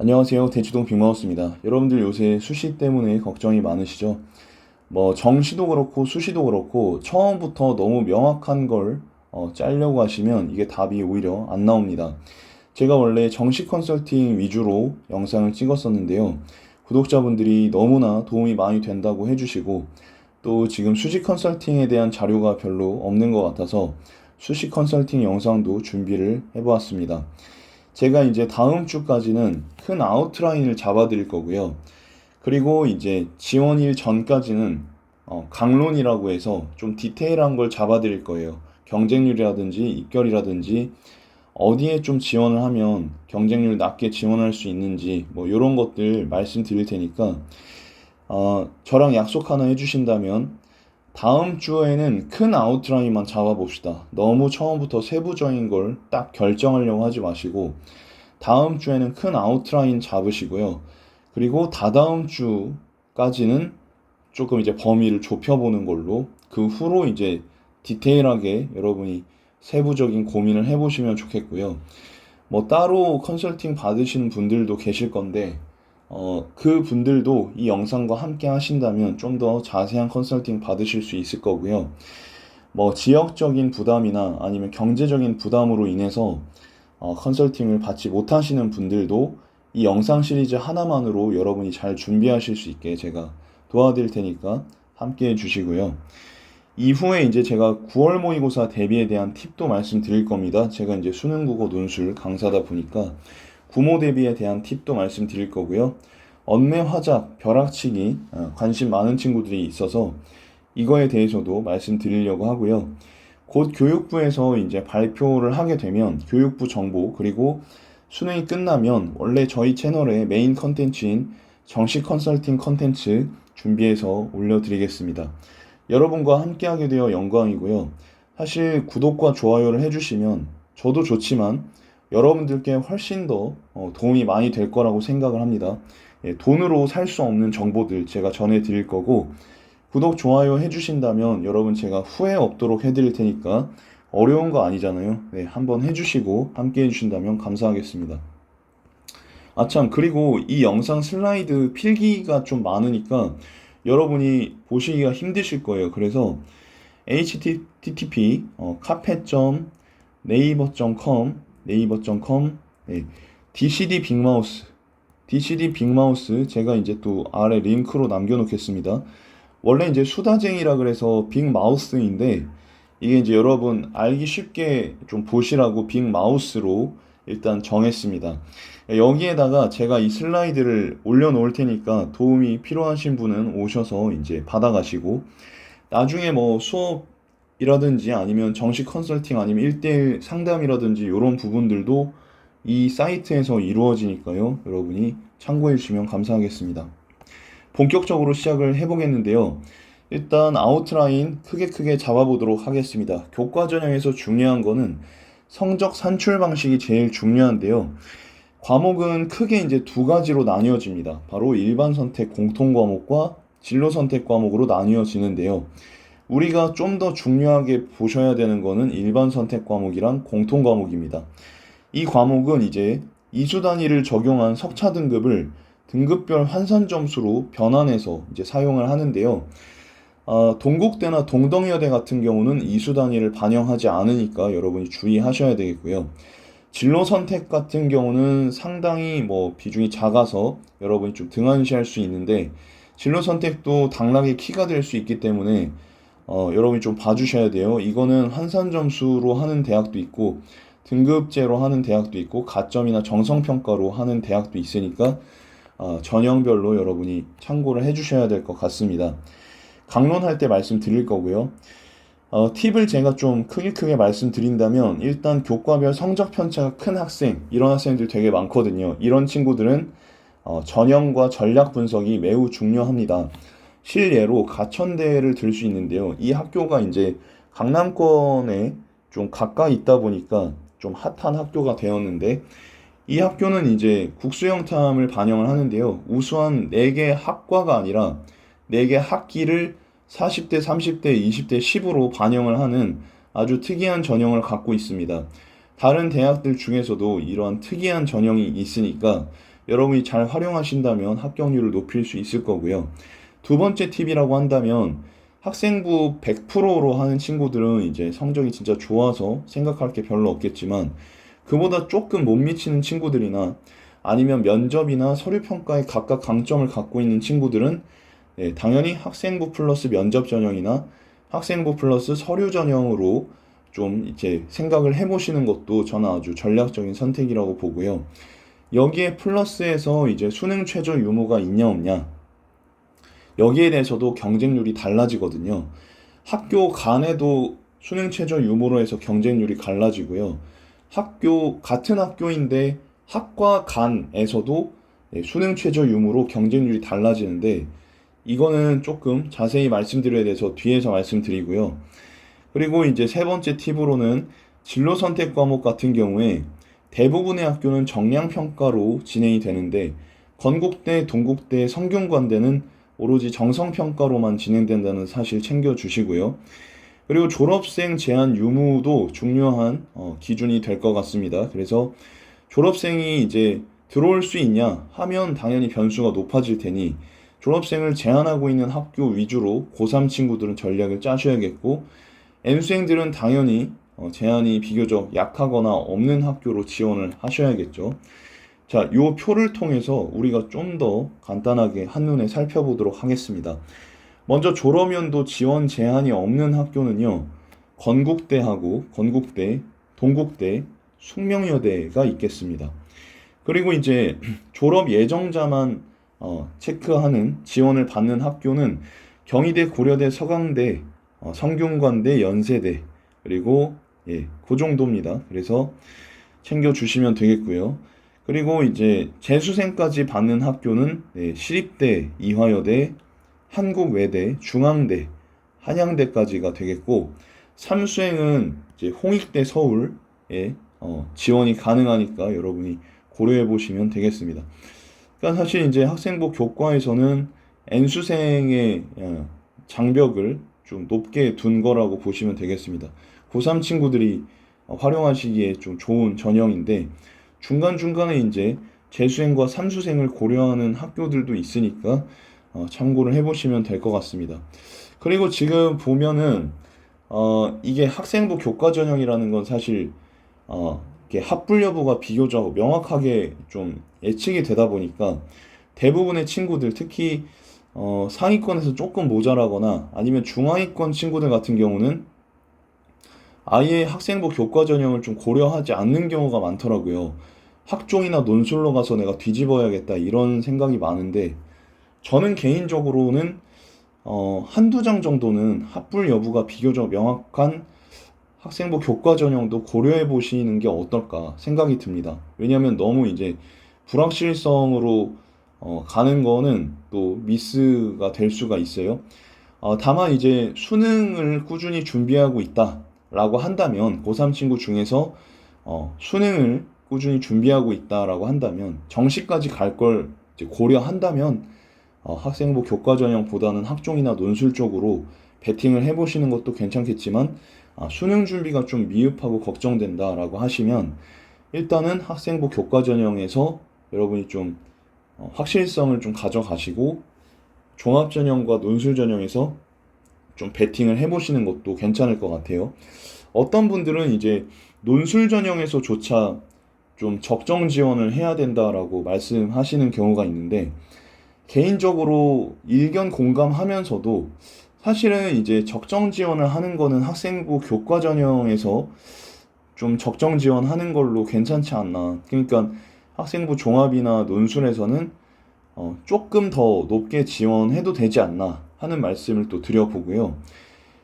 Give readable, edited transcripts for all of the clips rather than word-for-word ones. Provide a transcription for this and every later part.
안녕하세요. 대치동 빅마우스입니다. 여러분들 요새 수시 때문에 걱정이 많으시죠? 정시도 그렇고 수시도 그렇고 처음부터 너무 명확한 걸 짜려고 하시면 이게 답이 오히려 안 나옵니다. 제가 원래 정시 컨설팅 위주로 영상을 찍었었는데요. 구독자분들이 너무나 도움이 많이 된다고 해주시고 또 지금 수시 컨설팅에 대한 자료가 별로 없는 것 같아서 수시 컨설팅 영상도 준비를 해보았습니다. 제가 이제 다음 주까지는 큰 아웃라인을 잡아 드릴 거고요. 그리고 이제 지원일 전까지는 강론이라고 해서 좀 디테일한 걸 잡아 드릴 거예요. 경쟁률이라든지 입결이라든지 어디에 좀 지원을 하면 경쟁률 낮게 지원할 수 있는지 이런 것들 말씀드릴 테니까 저랑 약속 하나 해주신다면 다음 주에는 큰 아웃라인만 잡아봅시다. 너무 처음부터 세부적인 걸 딱 결정하려고 하지 마시고 다음 주에는 큰 아웃라인 잡으시고요. 그리고 다다음 주까지는 조금 이제 범위를 좁혀보는 걸로 그 후로 이제 디테일하게 여러분이 세부적인 고민을 해보시면 좋겠고요. 따로 컨설팅 받으시는 분들도 계실 건데 그 분들도 이 영상과 함께 하신다면 좀 더 자세한 컨설팅 받으실 수 있을 거고요. 지역적인 부담이나 아니면 경제적인 부담으로 인해서 컨설팅을 받지 못하시는 분들도 이 영상 시리즈 하나만으로 여러분이 잘 준비하실 수 있게 제가 도와드릴 테니까 함께 해주시고요. 이후에 이제 제가 9월 모의고사 대비에 대한 팁도 말씀드릴 겁니다. 제가 이제 수능국어 논술 강사다 보니까 구모 대비에 대한 팁도 말씀드릴 거고요. 언매 화작, 벼락치기 관심 많은 친구들이 있어서 이거에 대해서도 말씀드리려고 하고요. 곧 교육부에서 이제 발표를 하게 되면 교육부 정보 그리고 수능이 끝나면 원래 저희 채널의 메인 컨텐츠인 정시 컨설팅 컨텐츠 준비해서 올려드리겠습니다. 여러분과 함께하게 되어 영광이고요. 사실 구독과 좋아요를 해주시면 저도 좋지만 여러분들께 훨씬 더 도움이 많이 될 거라고 생각을 합니다. 돈으로 살 수 없는 정보들 제가 전해드릴 거고 구독, 좋아요 해주신다면 여러분 제가 후회 없도록 해드릴 테니까 어려운 거 아니잖아요. 네, 한번 해주시고 함께 해주신다면 감사하겠습니다. 참, 그리고 이 영상 슬라이드 필기가 좀 많으니까 여러분이 보시기가 힘드실 거예요. 그래서 http 카페.네이버.com 네, DCD 빅마우스 제가 이제 또 아래 링크로 남겨놓겠습니다. 원래 이제 수다쟁이라 그래서 빅마우스인데 이게 이제 여러분 알기 쉽게 좀 보시라고 빅마우스로 일단 정했습니다. 여기에다가 제가 이 슬라이드를 올려놓을 테니까 도움이 필요하신 분은 오셔서 이제 받아가시고 나중에 수업이라든지 아니면 정식 컨설팅 아니면 1대1 상담이라든지 이런 부분들도 이 사이트에서 이루어지니까요. 여러분이 참고해 주시면 감사하겠습니다. 본격적으로 시작을 해보겠는데요. 일단 아웃라인 크게 잡아보도록 하겠습니다. 교과 전형에서 중요한 거는 성적 산출 방식이 제일 중요한데요. 과목은 크게 이제 두 가지로 나뉘어집니다. 바로 일반 선택 공통 과목과 진로 선택 과목으로 나뉘어지는데요. 우리가 좀 더 중요하게 보셔야 되는 거는 일반 선택 과목이랑 공통 과목입니다. 이 과목은 이제 이수 단위를 적용한 석차 등급을 등급별 환산 점수로 변환해서 이제 사용을 하는데요. 동국대나 동덕여대 같은 경우는 이수 단위를 반영하지 않으니까 여러분이 주의하셔야 되겠고요. 진로 선택 같은 경우는 상당히 비중이 작아서 여러분이 좀 등한시할 수 있는데 진로 선택도 당락의 키가 될 수 있기 때문에 여러분이 좀 봐주셔야 돼요. 이거는 환산 점수로 하는 대학도 있고 등급제로 하는 대학도 있고 가점이나 정성평가로 하는 대학도 있으니까 전형별로 여러분이 참고를 해주셔야 될 것 같습니다. 강론할 때 말씀드릴 거고요. 팁을 제가 좀 크게 말씀드린다면 일단 교과별 성적 편차가 큰 학생 이런 학생들 되게 많거든요. 이런 친구들은 전형과 전략 분석이 매우 중요합니다. 실예로 가천대를 들 수 있는데요. 이 학교가 이제 강남권에 좀 가까이 있다 보니까 좀 핫한 학교가 되었는데 이 학교는 이제 국수영탐을 반영을 하는데요. 우수한 4개 학과가 아니라 4개 학기를 40대, 30대, 20대, 10으로 반영을 하는 아주 특이한 전형을 갖고 있습니다. 다른 대학들 중에서도 이러한 특이한 전형이 있으니까 여러분이 잘 활용하신다면 합격률을 높일 수 있을 거고요. 두 번째 팁이라고 한다면 학생부 100%로 하는 친구들은 이제 성적이 진짜 좋아서 생각할 게 별로 없겠지만 그보다 조금 못 미치는 친구들이나 아니면 면접이나 서류 평가에 각각 강점을 갖고 있는 친구들은 당연히 학생부 플러스 면접 전형이나 학생부 플러스 서류 전형으로 좀 이제 생각을 해보시는 것도 저는 아주 전략적인 선택이라고 보고요. 여기에 플러스해서 이제 수능 최저 유무가 있냐 없냐 여기에 대해서도 경쟁률이 달라지거든요. 학교 간에도 수능 최저 유무로 해서 경쟁률이 갈라지고요. 같은 학교인데 학과 간에서도 수능 최저 유무로 경쟁률이 달라지는데 이거는 조금 자세히 말씀드려야 돼서 뒤에서 말씀드리고요. 그리고 이제 세 번째 팁으로는 진로 선택 과목 같은 경우에 대부분의 학교는 정량 평가로 진행이 되는데 건국대, 동국대, 성균관대는 오로지 정성 평가로만 진행된다는 사실 챙겨주시고요. 그리고 졸업생 제한 유무도 중요한 기준이 될 것 같습니다. 그래서 졸업생이 이제 들어올 수 있냐 하면 당연히 변수가 높아질 테니 졸업생을 제한하고 있는 학교 위주로 고3 친구들은 전략을 짜셔야겠고 N수생들은 당연히 제한이 비교적 약하거나 없는 학교로 지원을 하셔야겠죠. 자, 요 표를 통해서 우리가 좀 더 간단하게 한눈에 살펴보도록 하겠습니다. 먼저 졸업연도 지원 제한이 없는 학교는요. 건국대, 동국대, 숙명여대가 있겠습니다. 그리고 이제 졸업 예정자만 체크하는 지원을 받는 학교는 경희대, 고려대, 서강대, 성균관대, 연세대 그리고 그 정도입니다. 그래서 챙겨주시면 되겠고요. 그리고 이제 재수생까지 받는 학교는 시립대, 이화여대, 한국외대, 중앙대, 한양대까지가 되겠고 삼수행은 이제 홍익대, 서울에 지원이 가능하니까 여러분이 고려해 보시면 되겠습니다. 그러니까 사실 이제 학생부 교과에서는 N수생의 장벽을 좀 높게 둔 거라고 보시면 되겠습니다. 고3 친구들이 활용하시기에 좀 좋은 전형인데 중간중간에 이제 재수생과 삼수생을 고려하는 학교들도 있으니까 참고를 해보시면 될 것 같습니다. 그리고 지금 보면은 이게 학생부 교과 전형이라는 건 사실 이게 합불 여부가 비교적 명확하게 좀 예측이 되다 보니까 대부분의 친구들 특히 상위권에서 조금 모자라거나 아니면 중하위권 친구들 같은 경우는 아예 학생부 교과 전형을 좀 고려하지 않는 경우가 많더라고요. 학종이나 논술로 가서 내가 뒤집어야겠다 이런 생각이 많은데 저는 개인적으로는 한두 장 정도는 합불 여부가 비교적 명확한 학생부 교과 전형도 고려해 보시는 게 어떨까 생각이 듭니다. 왜냐하면 너무 이제 불확실성으로 가는 거는 또 미스가 될 수가 있어요. 다만 이제 수능을 꾸준히 준비하고 있다라고 한다면 고3 친구 중에서 수능을 꾸준히 준비하고 있다라고 한다면 정시까지 갈 걸 고려한다면 학생부 교과 전형보다는 학종이나 논술 쪽으로 베팅을 해보시는 것도 괜찮겠지만 수능 준비가 좀 미흡하고 걱정된다라고 하시면 일단은 학생부 교과 전형에서 여러분이 좀 확실성을 좀 가져가시고 종합 전형과 논술 전형에서 좀 베팅을 해보시는 것도 괜찮을 것 같아요. 어떤 분들은 이제 논술 전형에서조차 좀 적정 지원을 해야 된다라고 말씀하시는 경우가 있는데 개인적으로 일견 공감하면서도 사실은 이제 적정 지원을 하는 거는 학생부 교과 전형에서 좀 적정 지원하는 걸로 괜찮지 않나. 그러니까 학생부 종합이나 논술에서는 조금 더 높게 지원해도 되지 않나 하는 말씀을 또 드려보고요.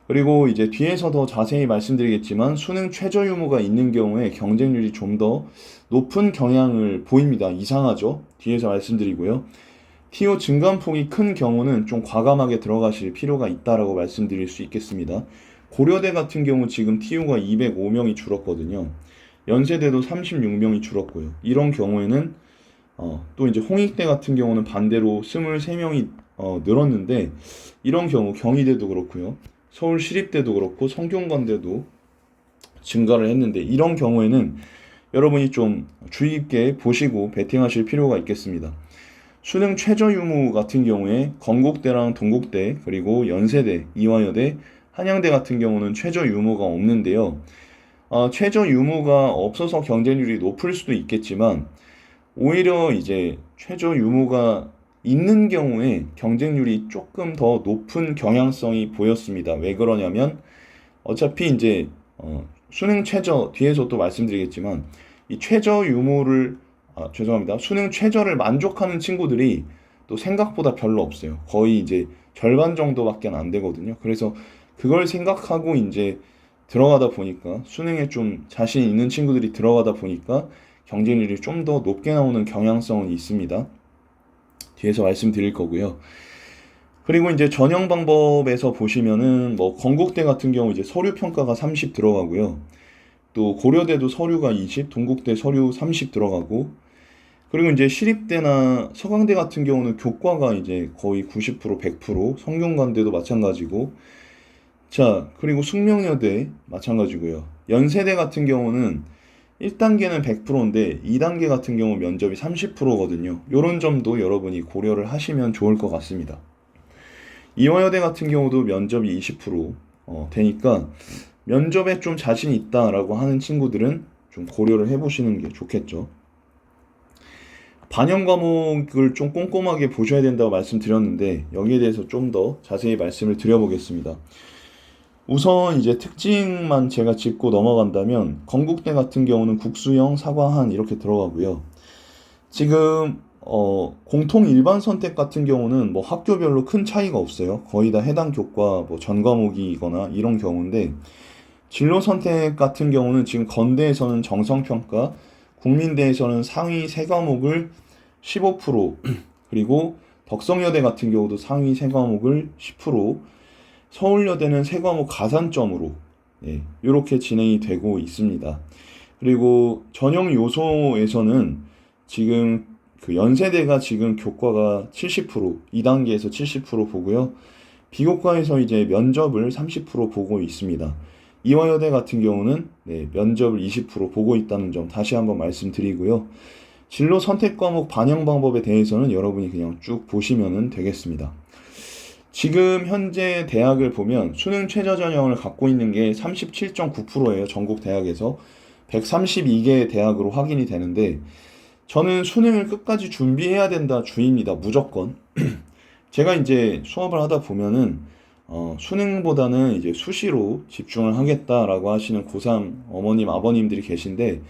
그리고 이제 뒤에서 더 자세히 말씀드리겠지만 수능 최저 유무가 있는 경우에 경쟁률이 좀 더 높은 경향을 보입니다. 이상하죠? 뒤에서 말씀드리고요. TO 증감폭이 큰 경우는 좀 과감하게 들어가실 필요가 있다라고 말씀드릴 수 있겠습니다. 고려대 같은 경우 지금 TO가 205명이 줄었거든요. 연세대도 36명이 줄었고요. 이런 경우에는 또 이제 홍익대 같은 경우는 반대로 23명이 늘었는데 이런 경우 경희대도 그렇고요. 서울시립대도 그렇고 성균관대도 증가를 했는데 이런 경우에는 여러분이 좀 주의 깊게 보시고 베팅하실 필요가 있겠습니다. 수능 최저 유무 같은 경우에 건국대랑 동국대 그리고 연세대, 이화여대, 한양대 같은 경우는 최저 유무가 없는데요. 최저 유무가 없어서 경쟁률이 높을 수도 있겠지만 오히려 이제 최저 유무가 있는 경우에 경쟁률이 조금 더 높은 경향성이 보였습니다. 왜 그러냐면 어차피 이제 수능 최저 뒤에서 또 말씀드리겠지만 이 최저 유무를 죄송합니다. 수능 최저를 만족하는 친구들이 또 생각보다 별로 없어요. 거의 이제 절반 정도밖에 안 되거든요. 그래서 그걸 생각하고 이제 들어가다 보니까 수능에 좀 자신 있는 친구들이 들어가다 보니까 경쟁률이 좀 더 높게 나오는 경향성은 있습니다. 뒤에서 말씀드릴 거고요. 그리고 이제 전형 방법에서 보시면은 뭐 건국대 같은 경우 이제 서류 평가가 30 들어가고요. 또 고려대도 서류가 20, 동국대 서류 30 들어가고 그리고 이제 시립대나 서강대 같은 경우는 교과가 이제 거의 90%, 100%, 성균관대도 마찬가지고 자, 그리고 숙명여대 마찬가지고요. 연세대 같은 경우는 1단계는 100%인데 2단계 같은 경우 면접이 30%거든요. 이런 점도 여러분이 고려를 하시면 좋을 것 같습니다. 이화여대 같은 경우도 면접이 20% 되니까 면접에 좀 자신 있다라고 하는 친구들은 좀 고려를 해보시는 게 좋겠죠. 반영 과목을 좀 꼼꼼하게 보셔야 된다고 말씀드렸는데 여기에 대해서 좀 더 자세히 말씀을 드려보겠습니다. 우선 이제 특징만 제가 짚고 넘어간다면 건국대 같은 경우는 국수형, 사과한 이렇게 들어가고요. 지금 공통 일반 선택 같은 경우는 뭐 학교별로 큰 차이가 없어요. 거의 다 해당 교과 뭐 전 과목이거나 이런 경우인데 진로 선택 같은 경우는 지금 건대에서는 정성평가, 국민대에서는 상위 3과목을 15% 그리고 덕성여대 같은 경우도 상위 3과목을 10% 서울여대는 3과목 가산점으로 이렇게 진행이 되고 있습니다. 그리고 전형 요소에서는 지금 그 연세대가 지금 교과가 70%, 2단계에서 70% 보고요. 비교과에서 이제 면접을 30% 보고 있습니다. 이화여대 같은 경우는 면접을 20% 보고 있다는 점 다시 한번 말씀드리고요. 진로 선택 과목 반영 방법에 대해서는 여러분이 그냥 쭉 보시면 되겠습니다. 지금 현재 대학을 보면 수능 최저 전형을 갖고 있는 게 37.9%예요. 전국 대학에서 132개 대학으로 확인이 되는데 저는 수능을 끝까지 준비해야 된다 주의입니다. 무조건. 제가 이제 수업을 하다 보면은 수능보다는 이제 수시로 집중을 하겠다라고 하시는 고3 어머님, 아버님들이 계신데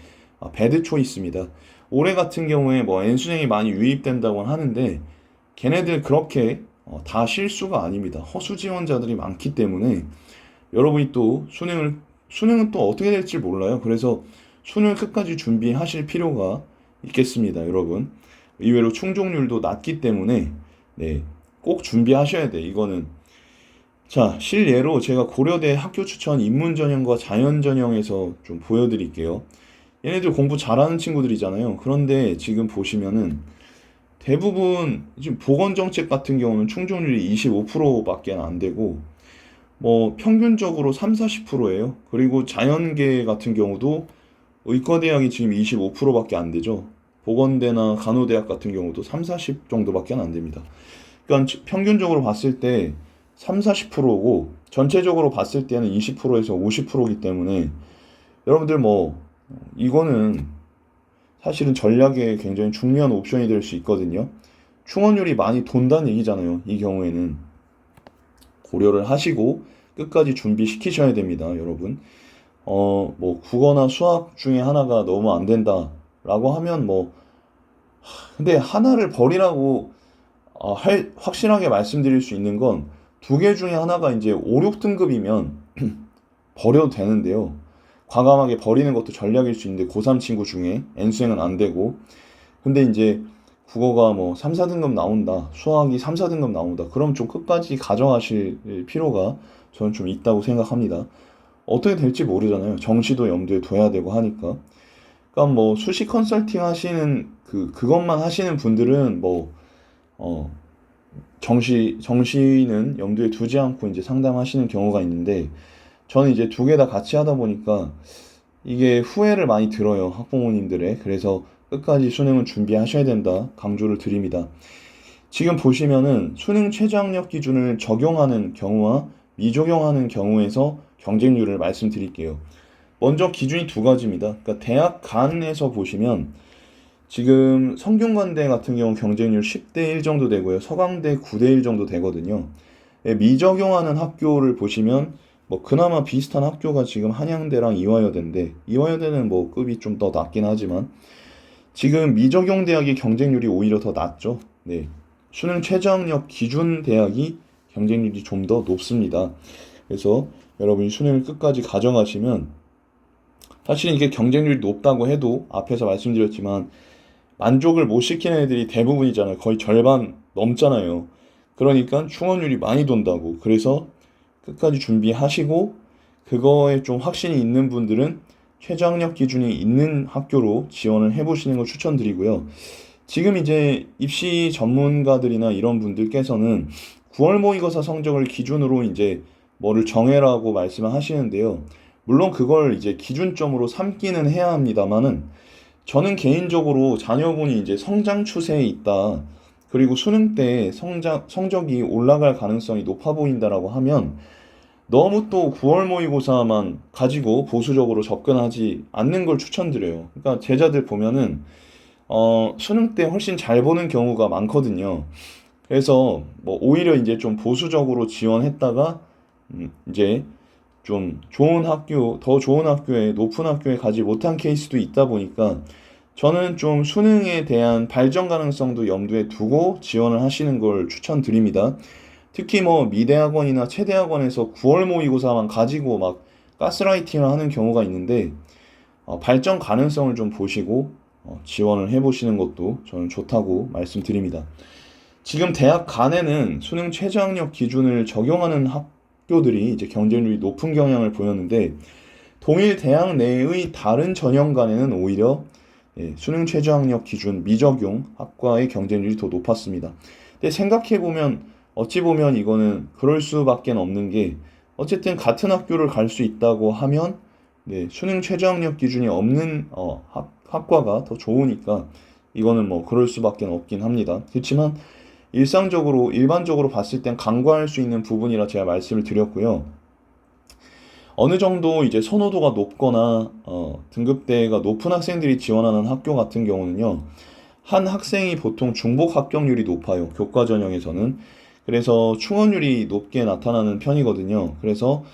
배드 초이스입니다. 올해 같은 경우에 뭐 N수능이 많이 유입된다고 하는데 걔네들 그렇게 다 실수가 아닙니다. 허수 지원자들이 많기 때문에 여러분이 또 수능은 또 어떻게 될지 몰라요. 그래서 수능 끝까지 준비하실 필요가 있겠습니다, 여러분. 의외로 충족률도 낮기 때문에 꼭 준비하셔야 돼. 이거는 자, 실예로 제가 고려대 학교 추천 인문 전형과 자연 전형에서 좀 보여드릴게요. 얘네들 공부 잘하는 친구들이잖아요. 그런데 지금 보시면은 대부분 지금 보건정책 같은 경우는 충족률이 25%밖에 안 되고 뭐 평균적으로 3, 40%예요. 그리고 자연계 같은 경우도 의과대학이 지금 25%밖에 안 되죠. 보건대나 간호대학 같은 경우도 3, 40 정도밖에 안 됩니다. 그러니까 평균적으로 봤을 때 3, 40%고 전체적으로 봤을 때는 20%에서 50%이기 때문에 여러분들 뭐 이거는 사실은 전략에 굉장히 중요한 옵션이 될 수 있거든요. 충원율이 많이 돈다는 얘기잖아요. 이 경우에는 고려를 하시고 끝까지 준비시키셔야 됩니다, 여러분. 뭐 국어나 수학 중에 하나가 너무 안 된다라고 하면 뭐 근데 하나를 버리라고 확실하게 말씀드릴 수 있는 건 두 개 중에 하나가 이제 5, 6등급이면 버려도 되는데요. 과감하게 버리는 것도 전략일 수 있는데 고3 친구 중에 N수행은 안 되고 근데 이제 국어가 뭐 3, 4등급 나온다. 수학이 3, 4등급 나온다. 그럼 좀 끝까지 가져가실 필요가 저는 좀 있다고 생각합니다. 어떻게 될지 모르잖아요. 정시도 염두에 둬야 되고 하니까. 그러니까 뭐 수시 컨설팅 하시는 그것만 하시는 분들은 뭐 정시는 염두에 두지 않고 이제 상담하시는 경우가 있는데 저는 이제 두 개 다 같이 하다 보니까 이게 후회를 많이 들어요, 학부모님들의. 그래서 끝까지 수능은 준비하셔야 된다 강조를 드립니다. 지금 보시면은 수능 최저학력 기준을 적용하는 경우와 미적용하는 경우에서 경쟁률을 말씀드릴게요. 먼저 기준이 두 가지입니다. 그러니까 대학 간에서 보시면 지금 성균관대 같은 경우 경쟁률 10대 1 정도 되고요. 서강대 9대 1 정도 되거든요. 예, 미적용하는 학교를 보시면 뭐 그나마 비슷한 학교가 지금 한양대랑 이화여대인데, 이화여대는 뭐 급이 좀 더 낮긴 하지만 지금 미적용 대학의 경쟁률이 오히려 더 낮죠. 네. 수능 최저학력 기준 대학이 경쟁률이 좀 더 높습니다. 그래서 여러분이 수능을 끝까지 가져가시면, 사실은 이게 경쟁률이 높다고 해도 앞에서 말씀드렸지만 만족을 못 시키는 애들이 대부분이잖아요. 거의 절반 넘잖아요. 그러니까 충원율이 많이 돈다고. 그래서 끝까지 준비하시고 그거에 좀 확신이 있는 분들은 최저학력 기준이 있는 학교로 지원을 해보시는 걸 추천드리고요. 지금 이제 입시 전문가들이나 이런 분들께서는 9월 모의고사 성적을 기준으로 이제 뭐를 정해라고 말씀을 하시는데요. 물론 그걸 이제 기준점으로 삼기는 해야 합니다만은, 저는 개인적으로 자녀분이 이제 성장 추세에 있다, 그리고 수능 때 성적이 올라갈 가능성이 높아 보인다라고 하면 너무 또 9월 모의고사만 가지고 보수적으로 접근하지 않는 걸 추천드려요. 그러니까 제자들 보면은 수능 때 훨씬 잘 보는 경우가 많거든요. 그래서 뭐 오히려 이제 좀 보수적으로 지원했다가 이제 좀 좋은 학교, 더 좋은 학교에, 높은 학교에 가지 못한 케이스도 있다 보니까 저는 좀 수능에 대한 발전 가능성도 염두에 두고 지원을 하시는 걸 추천드립니다. 특히 뭐 미대학원이나 체대학원에서 9월 모의고사만 가지고 막 가스라이팅을 하는 경우가 있는데, 발전 가능성을 좀 보시고 지원을 해보시는 것도 저는 좋다고 말씀드립니다. 지금 대학 간에는 수능 최저학력 기준을 적용하는 학교들이 이제 경쟁률이 높은 경향을 보였는데, 동일 대학 내의 다른 전형 간에는 오히려 수능 최저학력 기준 미적용 학과의 경쟁률이 더 높았습니다. 근데 생각해보면, 어찌 보면 이거는 그럴 수밖에 없는 게, 어쨌든 같은 학교를 갈 수 있다고 하면 수능 최저학력 기준이 없는 학과가 더 좋으니까 이거는 뭐 그럴 수밖에 없긴 합니다. 그렇지만 일반적으로 봤을 땐 간과할 수 있는 부분이라 제가 말씀을 드렸고요. 어느 정도 이제 선호도가 높거나 등급대가 높은 학생들이 지원하는 학교 같은 경우는요, 한 학생이 보통 중복 합격률이 높아요, 교과 전형에서는. 그래서 충원율이 높게 나타나는 편이거든요. 그래서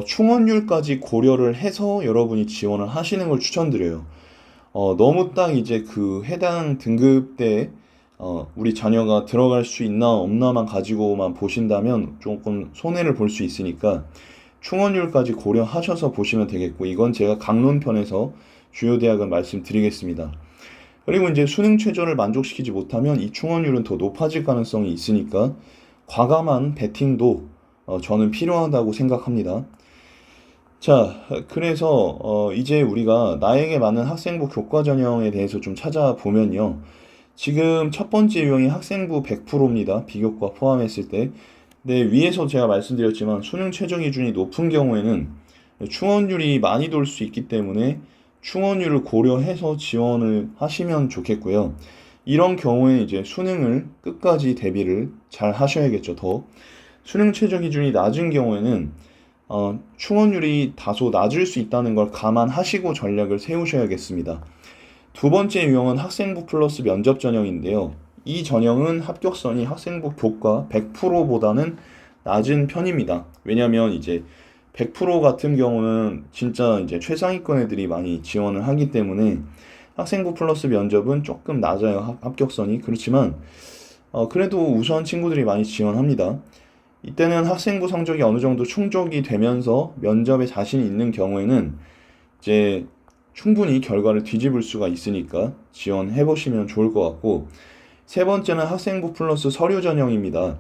충원율까지 고려를 해서 여러분이 지원을 하시는 걸 추천드려요. 너무 딱 이제 그 해당 등급대에 우리 자녀가 들어갈 수 있나 없나만 가지고만 보신다면 조금 손해를 볼 수 있으니까 충원율까지 고려하셔서 보시면 되겠고, 이건 제가 강론편에서 주요 대학은 말씀드리겠습니다. 그리고 이제 수능 최저를 만족시키지 못하면 이 충원율은 더 높아질 가능성이 있으니까 과감한 베팅도 저는 필요하다고 생각합니다. 자, 그래서 이제 우리가 나에게 맞는 학생부 교과 전형에 대해서 좀 찾아보면요. 지금 첫 번째 유형이 학생부 100%입니다. 비교과 포함했을 때. 네, 위에서 제가 말씀드렸지만 수능 최저 기준이 높은 경우에는 충원율이 많이 돌 수 있기 때문에 충원율을 고려해서 지원을 하시면 좋겠고요. 이런 경우에 이제 수능을 끝까지 대비를 잘 하셔야겠죠. 더 수능 최저 기준이 낮은 경우에는 충원율이 다소 낮을 수 있다는 걸 감안하시고 전략을 세우셔야겠습니다. 두 번째 유형은 학생부 플러스 면접 전형인데요. 이 전형은 합격선이 학생부 교과 100%보다는 낮은 편입니다. 왜냐면 이제 100% 같은 경우는 진짜 이제 최상위권 애들이 많이 지원을 하기 때문에 학생부 플러스 면접은 조금 낮아요, 합격선이. 그렇지만 그래도 우수한 친구들이 많이 지원합니다. 이때는 학생부 성적이 어느 정도 충족이 되면서 면접에 자신이 있는 경우에는 이제 충분히 결과를 뒤집을 수가 있으니까 지원해 보시면 좋을 것 같고, 세 번째는 학생부 플러스 서류 전형입니다.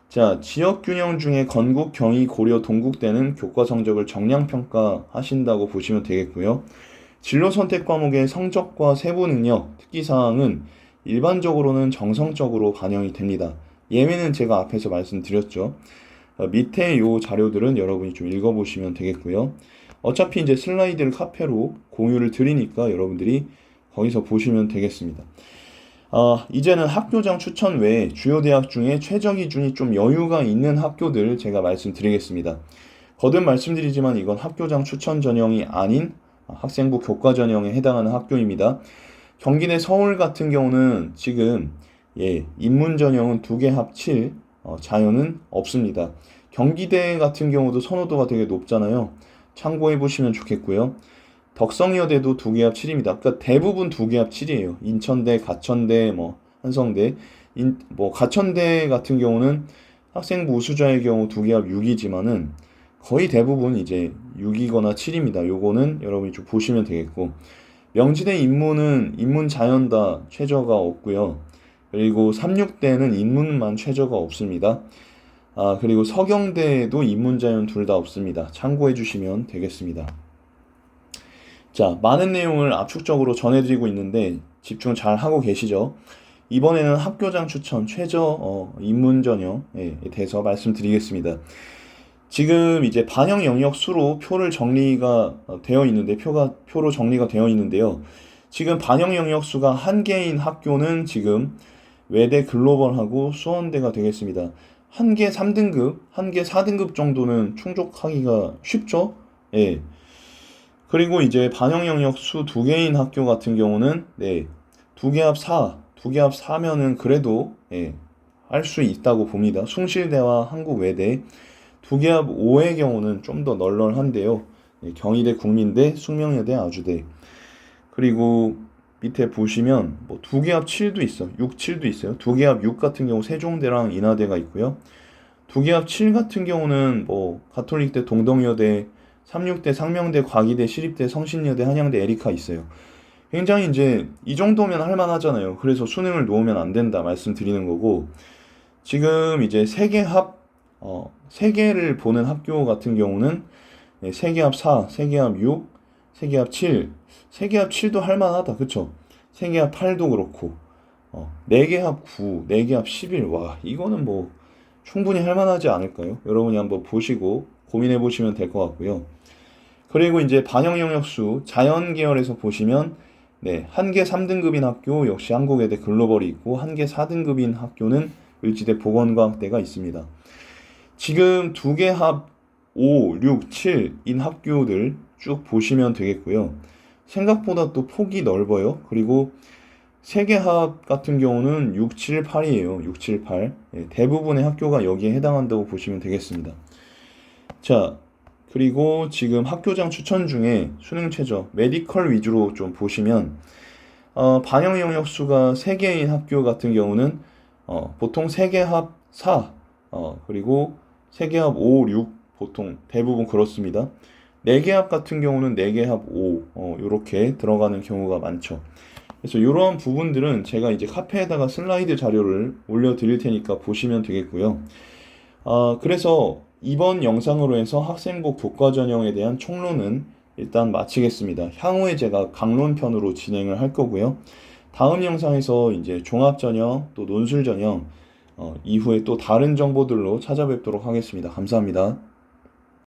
자, 지역 균형 중에 건국, 경희, 고려, 동국대는 교과 성적을 정량 평가하신다고 보시면 되겠고요. 진로 선택 과목의 성적과 세부 능력, 특기 사항은 일반적으로는 정성적으로 반영이 됩니다. 예외는 제가 앞에서 말씀드렸죠. 밑에 요 자료들은 여러분이 좀 읽어보시면 되겠고요. 어차피 이제 슬라이드를 카페로 공유를 드리니까 여러분들이 거기서 보시면 되겠습니다. 이제는 학교장 추천 외에 주요 대학 중에 최저 기준이 좀 여유가 있는 학교들 제가 말씀드리겠습니다. 거듭 말씀드리지만 이건 학교장 추천 전형이 아닌 학생부 교과 전형에 해당하는 학교입니다. 경기대 서울 같은 경우는 지금 인문 전형은 2개 합 7, 자연은 없습니다. 경기대 같은 경우도 선호도가 되게 높잖아요. 참고해 보시면 좋겠고요. 덕성여대도 2개 합 7입니다. 그러니까 대부분 2개 합 7이에요. 인천대, 가천대, 한성대. 가천대 같은 경우는 학생부 우수자의 경우 2개 합 6이지만은 거의 대부분 이제 6이거나 7입니다. 요거는 여러분이 좀 보시면 되겠고. 명지대 인문은 인문 자연 다 최저가 없고요. 그리고 36대는 인문만 최저가 없습니다. 그리고 서경대도 인문 자연 둘 다 없습니다. 참고해 주시면 되겠습니다. 자, 많은 내용을 압축적으로 전해드리고 있는데 집중 잘 하고 계시죠? 이번에는 학교장 추천 최저 인문 전형에 대해서 말씀드리겠습니다. 지금 이제 반영 영역 수로 표를 정리가 되어 있는데 표로 정리가 되어 있는데요. 지금 반영 영역 수가 1개인 학교는 지금 외대 글로벌하고 수원대가 되겠습니다. 1개 3등급, 1개 4등급 정도는 충족하기가 쉽죠? 예. 그리고 이제 반영 영역 수 2개인 학교 같은 경우는 2개 합 4, 2개 합 4면은 그래도 할 수 있다고 봅니다. 숭실대와 한국외대 2개 합 5의 경우는 좀 더 널널한데요. 경희대, 국민대, 숙명여대, 아주대. 그리고 밑에 보시면 2개 합 7도 있어. 6, 7도 있어요. 2개 합 6 같은 경우 세종대랑 인하대가 있고요. 2개 합 7 같은 경우는 가톨릭대, 동덕여대, 36대, 상명대, 과기대, 시립대, 성신여대, 한양대, 에리카 있어요. 굉장히 이제 이 정도면 할만하잖아요. 그래서 수능을 놓으면 안 된다 말씀드리는 거고, 지금 이제 3개 합 3개를 보는 학교 같은 경우는 3개 합 4, 3개 합 6, 3개 합 7, 3개 합 7도 할만하다. 그쵸? 3개 합 8도 그렇고 4개 합 9, 4개 합 11. 와, 이거는 충분히 할만하지 않을까요? 여러분이 한번 보시고 고민해 보시면 될 것 같고요. 그리고 이제 반영 영역수 자연 계열에서 보시면 1개 3등급인 학교 역시 한국외대 글로벌이 있고 1개 4등급인 학교는 을지대 보건과학대가 있습니다. 지금 2개 합 5, 6, 7인 학교들 쭉 보시면 되겠고요. 생각보다 또 폭이 넓어요. 그리고 3개 합 같은 경우는 6, 7, 8이에요. 6, 7, 8. 대부분의 학교가 여기에 해당한다고 보시면 되겠습니다. 자, 그리고 지금 학교장 추천 중에 수능 최저 메디컬 위주로 좀 보시면 반영 영역 수가 3개인 학교 같은 경우는 보통 3개 합 4, 그리고 3개 합 5, 6 보통 대부분 그렇습니다. 4개 합 같은 경우는 4개 합 5 이렇게 들어가는 경우가 많죠. 그래서 이러한 부분들은 제가 이제 카페에다가 슬라이드 자료를 올려드릴 테니까 보시면 되겠고요. 그래서 이번 영상으로 해서 학생부 교과 전형에 대한 총론은 일단 마치겠습니다. 향후에 제가 강론편으로 진행을 할 거고요. 다음 영상에서 이제 종합 전형 또 논술 전형 이후에 또 다른 정보들로 찾아뵙도록 하겠습니다. 감사합니다.